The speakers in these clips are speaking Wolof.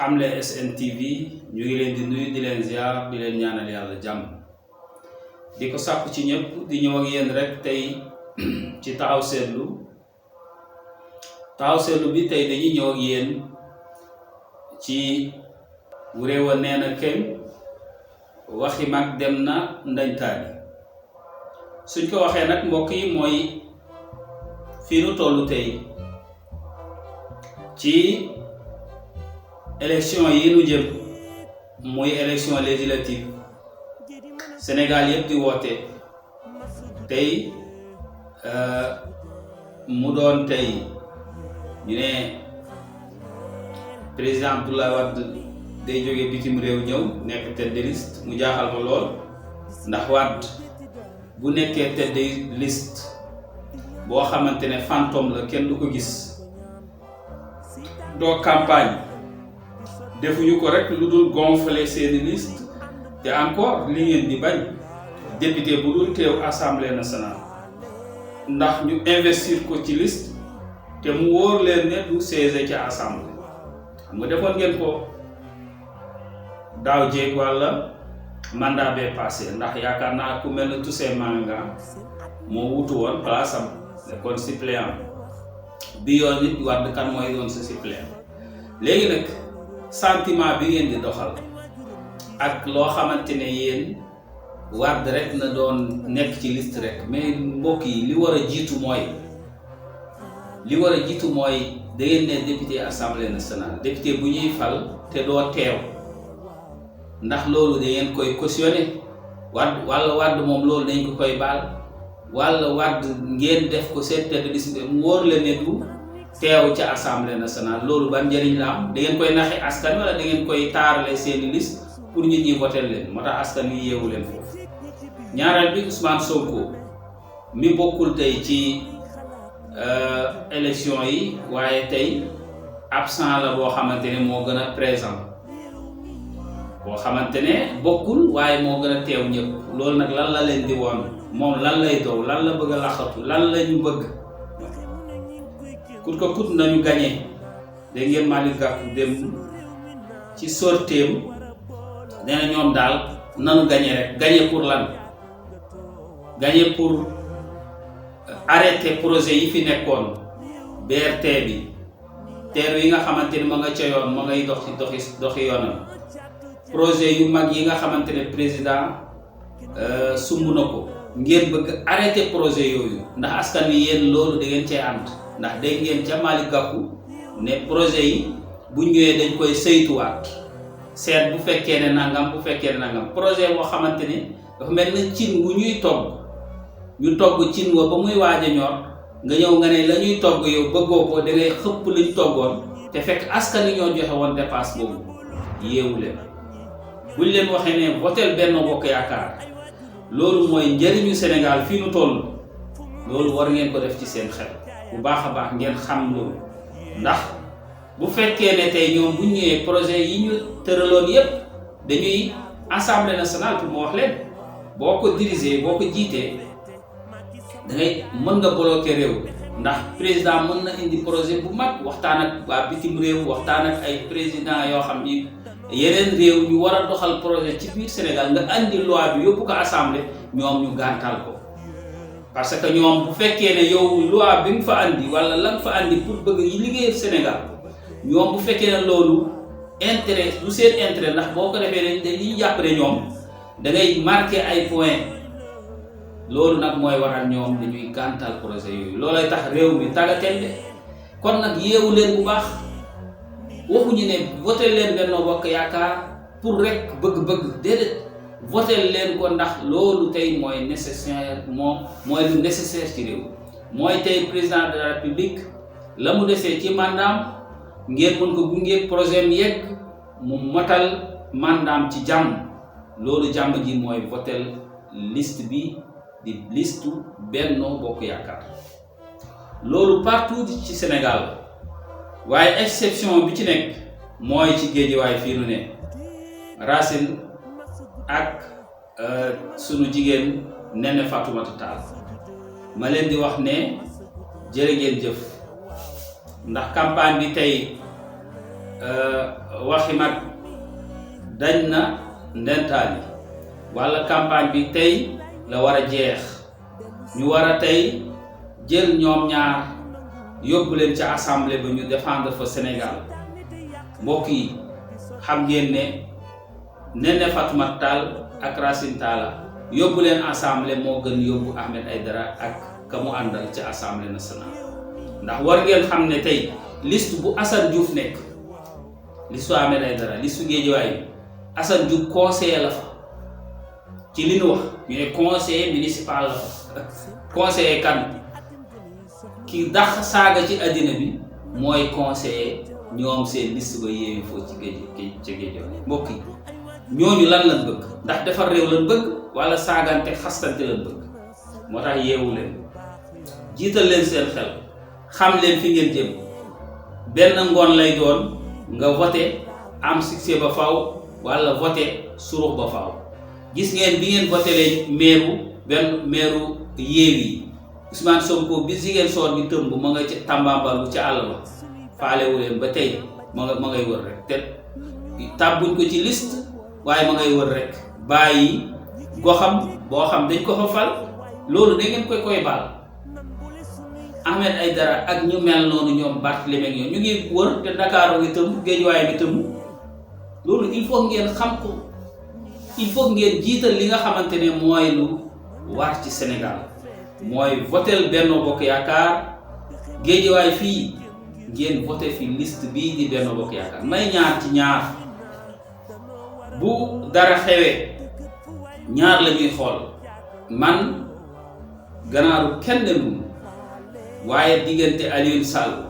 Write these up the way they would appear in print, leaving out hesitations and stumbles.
Xamle SNTV ñu ngi leen di nuyu di leen ziar di leen ñaanal yàlla jàmm di ko sàkku ci ñëpp di ñëw ak yéen rek tey ci taxaw seetlu bi tey dañuy ñëw ak yéen ci wuréewa nee na kenn waxi mag dem na ndañtaani suñ ko waxee nag mbokk yi mooy fii nu tollu tey ci élection yi nu jëm muy élection législative Sénégal yëpp di woote tey mu doon tey ñu ne président Abdoulaye Wade day jóge bitim réew ñëw nekk tête de liste mu jaaxal ma lool ndax Wade bu nekkee tête de liste boo xamante ne fantôme la kenn du ko gis doo campagne defuñu ko rek lu dul gonfler seeni liste te encore li ngeen di bañ député bu dul teew assemblée nationale ndax ñu investir ko ci liste te mu wóor leen ne du siège ci assemblée xam nga defoon ngeen ko daaw jéeg walla mandat bee passé ndax yaakaar naa ku mel ne Toussaint Manga moo wutu woon place am nekkoon suppléant bi yoon nit Wade kan mooy doon sa suppléant léegi nag sentiment bi ngeen di doxal ak loo xamante ne yéen Wade rek na doon nekk ci liste rek mais mbokk yi li war a jiitu mooy da ngeen ne député assemblée nationale député bu ñuy fal te doo teew ndax loolu da ngeen koy cautionné Wade moom loolu dañ ko koy baal walla Wade ngeen def ko seen tête de liste mu wóor leen ne du teew ca assemblée nationale loolu ban njëriñ la am da ngeen koy naxe askan wala da ngeen koy taarale seeni liste pour nit ñi voter leen moo tax askan wi yeewu leen foofu. ñaareel bi Ousmane Sonko mi bokkul tey ci élection yi waaye tey absent la boo xamante ne moo gën a présent boo xamante ne bokkul waaye moo gën a teew ñëpp loolu nag lan la leen di woon moom lan lay dow lan la bëgg a laxatu lan la ñu bëgg kut ko kut nañu gagné dégg ngeen Malick Gakou dem ci sorteem nee na ñoom daal nanu gagné rek gagné pour lan gagné pour arrêter projet yi fi nekkoon BRT bi teer yi nga xamante ni ma nga ca yoon ma ngay doxi yoonam projet yu mag yi nga xamante ne président sumb na ko ngeen bëgg arrêter projet yooyu ndax askan wi yéen loolu da ngeen cee ànd ndax dégg ngeen ca Malick Gakou ne projet yi bu ñëwee dañ koy saytuwaat seet bu fekkee ne nangam projet boo xamante ni dafa mel na cin wu ñuy togg ñu togg cin wa ba muy waaj a ñor nga ñëw nga ne la ñuy togg yow bëggoo ko da ngay xëpp luñ toggoon te fekk askan wi ñoo joxe woon dépasse boobu yeewu leen buñ leen waxee ne votel Benno Bokk Yaakaar loolu mooy njëriñu Sénégal fii nu toll loolu war ngeen ko def ci seen xel bu baax a baax ngeen xam loolu ndax bu fekkee ne tey ñoom bu ñëwee projet yi ñu tëraloon yépp dañuy assemblée nationale pour mu wax leen boo ko diriger boo ko jiitee dangay mën nga bloquer réew ndax président mën na indi projet bu mag waxtaan ak waa bitim réew waxtaan ak ay président yoo xam ni yeneen réew ñu war a doxal projet ci biir Sénégal nga andi loi bi yóbbu ko assemblée ñoom ñu gàntal ko parce que ñoom bu fekkee ne yow loi bi nga fa andi wala la nga fa andi pour bëgg yi liggéey Sénégal ñoom bu fekkee ne loolu intérêt du seen intérêt ndax boo ko defee dañuy jàpp ne ñoom da ngay marqué ay points loolu nag mooy waral ñoom dañuy gàntal projet yooyu loolay tax réew mi tàggatel de kon nag yeewu leen bu baax waxuñu ne voté leen Benno Bokk Yaakaar pour rek bëgg-bëgg déedéet voté leen ko ndax loolu tey mooy nécessaire mooy lu nécessaire ci réew mooy tey président de la République la mu desee ci mandaam ngeen mën ko gunge projet mi yegg mu matal mandaam ci jàmm loolu jàmm ji mooy votel liste bi di listu Benno Bokk Yaakaar loolu partout ci Sénégal waaye exception bi ci nekk mooy ci Géejawaay fii nu ne Racine ak sunu jigéen Néné Fatoumata Tall ma leen di wax ne jërë ngeen jëf ndax campagne bi tey waxi mag dañ na ndentaali walla campagne bi tey la war a jeex ñu war a tey jël ñoom ñaar yóbbu leen ca assemblée ba ñu défendre fa Sénégal mbokk yi xam ngeen ne Néné Fatoumata Tall ak Racine Talla yóbbu leen assemblée moo gën yóbbu Ahmed Aïdara ak ka mu àndal ca assemblée nationale ndax war ngeen xam ne tey liste bu Assane Diouf nekk liste Ahmed Aïdara liste Guédiawaye bi Assane Diouf conseiller la fa ci li nu wax ñu ne conseiller municipal la fa conseiller kan ki dax saaga ci àddina bi mooy conseiller ñoom seen liste ba Yewwi foofu ci Guédiawaye mbokk yi ñooñu lan lañ bëgg ndax defar réew lañ bëgg wala saagante xastante lañ bëgg moo tax yeewu leen jiital leen seen xel xam leen fi ngeen jëm benn ngoon lay doon nga voté am succès ba faw wala voté surux ba faw gis ngeen bi ngeen voté leen meeru Yewwi Ousmane Sonko bi Ziguinchor bi tëmb ma nga ca Tambambalu ca àll ba faalewu leen ba tey ma ngay wër rek te tàbbuñ ko ci liste waaye ma ngay wër rek bàyyi goxam boo xam dañ ko fa fal loolu da ngeen koy baal Ahmed Aïdara ak ñu mel noonu ñoom Barthélémy ak ñoom ñu ngi wër te Dakar ngi tëmb Guédiawaye ngi tëmb loolu il faut ngeen xam ko il faut ngeen jiital li nga xamante ne mooy lu war ci Sénégal mooy votel Benno Bokk Yaakaar Guédiawaye fii ngeen voté fi liste bii di Benno Bokk Yaakaar may ñaar ci ñaar bu dara xewee ñaar la ñuy xool man ganaaru kenn lu waaye diggante Aliou Sall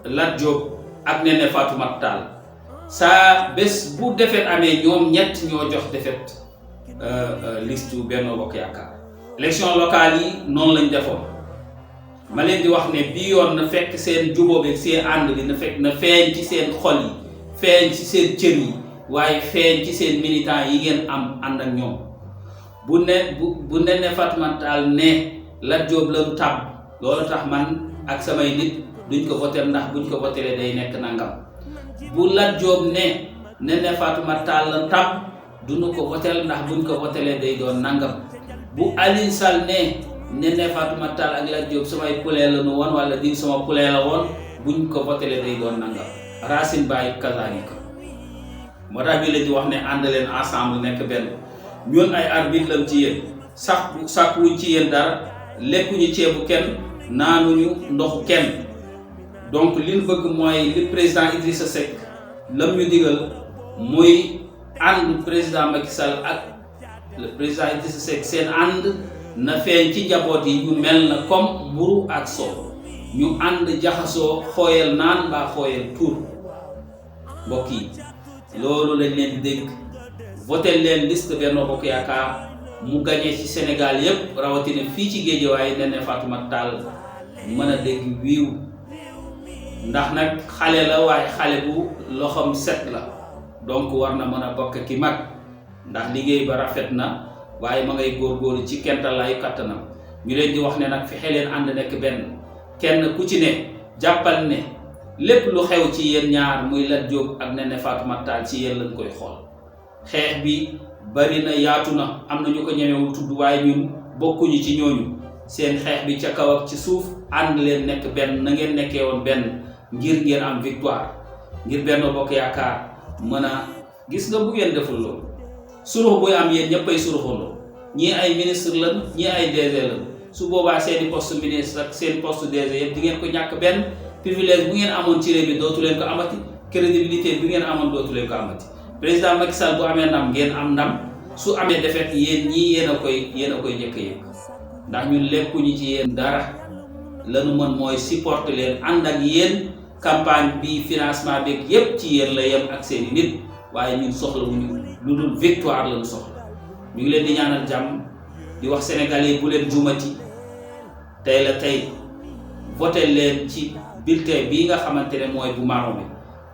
Lat Diop ak Néné Fatoumata Tall saa bés bu defet amee ñoom ñett ñoo jox defet liste Benno Bokk Yaakaar élection locale yi noonu lañ defoon ma leen di wax ne bii yoon na fekk seen jubóo bi seen ànd bi na feeñ ci seen xol yi feeñ ci seen cër yi waaye feeñ ci seen militant yi ngeen am ànd ak ñoom bu Néné Fatoumata Tall ne Lat Diop lañu tàbb loolu tax man ak samay nit duñ ko voter ndax buñ ko voteree day nekk nangam bu Lat Diop ne Néné Fatoumata Tall lañu tàbb duñu ko voter ndax buñ ko voteree day doon nangam bu Aliou Sall ne Néné Fatoumata Tall ak Lat Diop samay poulet la nu woon wala di sama poulet la woon buñ ko voteree day doon nangam Racine Baye kazaalika moo tax bi la di wax ne ànd leen ensemble nekk benn ñun ay arbitre lañ ci yéen sax wuñ ci yéen dara lekkuñu ceebu kenn naanuñu ndoxu kenn donc li ñu bëgg mooy li président Idrissa Seck lam ñu digal muy ànd président Macky Sall ak le président Idrissa Seck seen ànd na feeñ ci njaboot yi ñu mel na comme mburu ak soow ñu ànd jaxasoo xooyal naan mbaa xooyal tuur mbokk yi loolu lañ leen di dégg voté leen liste Benno Bokk Yaakaar mu gagné ci Sénégal yépp rawatina fii ci Guédiawaye Néné Fatoumata Tall mën a dégg wiiw ndax nag xale la waaye xale bu loxoom set la donc war na mën a bokk ki mag ndax liggéey ba rafet na waaye ma ngay góorgóorlu ci kentalaayu kattanam ñu leen di wax ne nag fexe leen ànd nekk benn kenn ku ci ne jàppal ne lépp lu xew ci yéen ñaar muy Lat Diop ak Néné Fatoumata Tall ci yéen lañ koy xool xeex bi bari na yaatu na am na ñu ko ñemewul tudd waaye ñun bokkuñu ci ñooñu seen xeex bi ca kaw ak ci suuf ànd leen nekk benn na ngeen nekkee woon benn ngir ngeen am victoire ngir Benno Bokk Yaakaar mën a gis nga bu ngeen deful loolu surux buy am yéen ñëppay suruxandoo ñii ay ministre lan ñii ay DG lan su boobaa seeni poste ministre ak seen poste DG yëpp di ngeen ko ñàkk benn privilège bu ngeen amoon ci réew mi dootu leen ko amati crédibilité bi ngeen amoon dootu leen ko amati président Macky Sall bu amee ndam ngeen am ndam su amee defet yéen ñii yéen a koy njëkk a yëg ndax ñun lekkuñu ci yéen dara lanu mën mooy supporter leen ànd ak yéen campagne bi financement beeg yépp ci yéen la yem ak seeni nit waaye ñun soxla wuñu lu dul victoire lañu soxla ñu ngi leen di ñaanal jàmm di wax sénégalais bu leen jumati tey la tey voté leen ci bulletin bii nga xamante ne mooy bu marron bi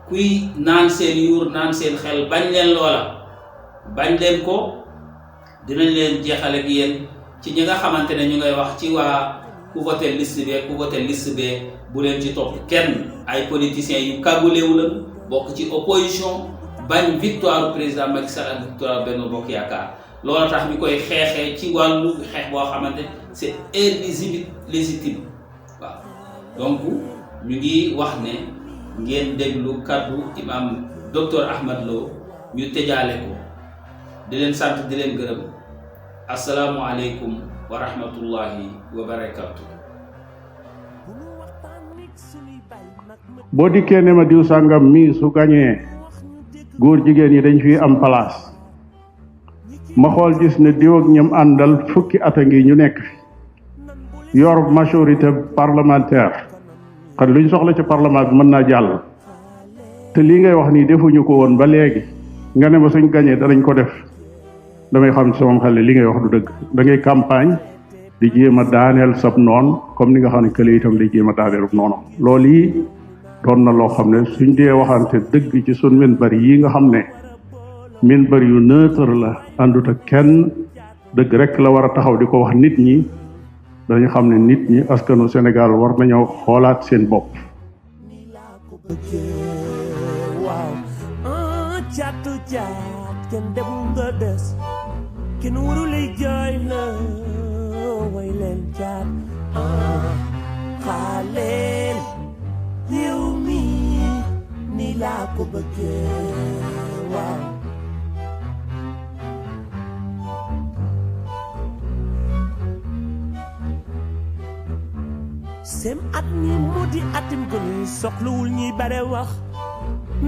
kuy naan seen yuur naan seen xel bañ leen loola bañ leen ko dinañ leen jeexal ak yéen ci ñi nga xamante ne ñu ngay wax ci waa ku voté liste bee bu leen ci topp kenn ay politiciens yu kagulewu la bokk ci opposition bañ victoire président Macky Sall ak victoire Benno Bokk Yaakaar loolu tax ñu koy xeexee ci wàllu xeex boo xamante c'est illégitime waaw donc ñu ngi wax ne ngeen déglu kaddu imam docteur Ahmad Lo ñu tëjaale ko di leen sant di leen gërëm asalaamualeykum wa rahmatullahi wa barakatuh. boo dikkee ne ma diw sàngam mii su gañee góor jigéen yi dañ fi am place ma xool gis ne diw ak ñam àndal fukki at a ngi ñu nekk fi yor majorité parlementaire xam luñ soxla ci parlement bi mën naa jàll te lii ngay wax nii defuñu ko woon ba léegi nga ne ma suñ gañee danañ ko def damay xam ci sama xel li ngay wax du dëgg da ngay campagne di jéem a daaneel sab noon comme ni nga xam ne kële itam di jéem a daaneelub noonu loolu yi doon na loo xam ne suñ dee waxante dëgg ci sun minbar yi nga xam ne minbar yu neutre la àndut ak kenn dëgg rek la war a taxaw di ko wax nit ñi dañu xam ne nit ñi askanu Sénégal war nañoo xoolaat seen bopp. sem at ñi mu di atim gënu soxlawul ñi bare wax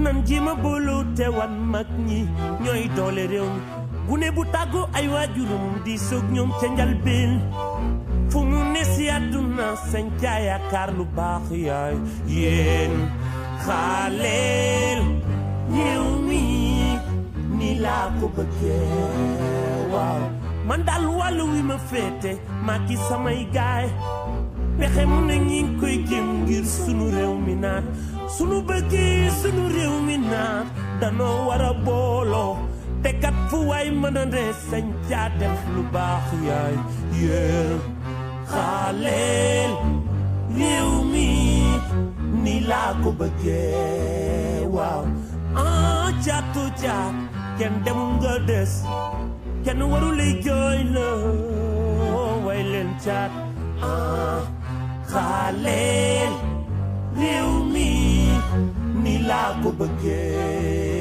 nan jima booloo te wan mag ñi ñooy doole réew mi gune bu tàggoo ay waajurum di soog ñoom ca njalbeen fu mu ne si àdduna sañ ca yaakaar lu baax yaay yéen xaaleel réew mi ni laa ko bëggee waaw man daal wàllu wi ma féete maa ki samay gaay pexe mu ne ñi ngi koy jëm ngir sunu réew mi naat sunu bëggee sunu réew mi naat danoo war a booloo te kat fu waay mën a ne sañ caa def lu baax yaay yéen xaaleel réew mi ni laa ko bëggee waaw caatu caat kenn demul nga des kenn waru lay jooy la way leen caat xaaleel réew mi ni laa ko bëggee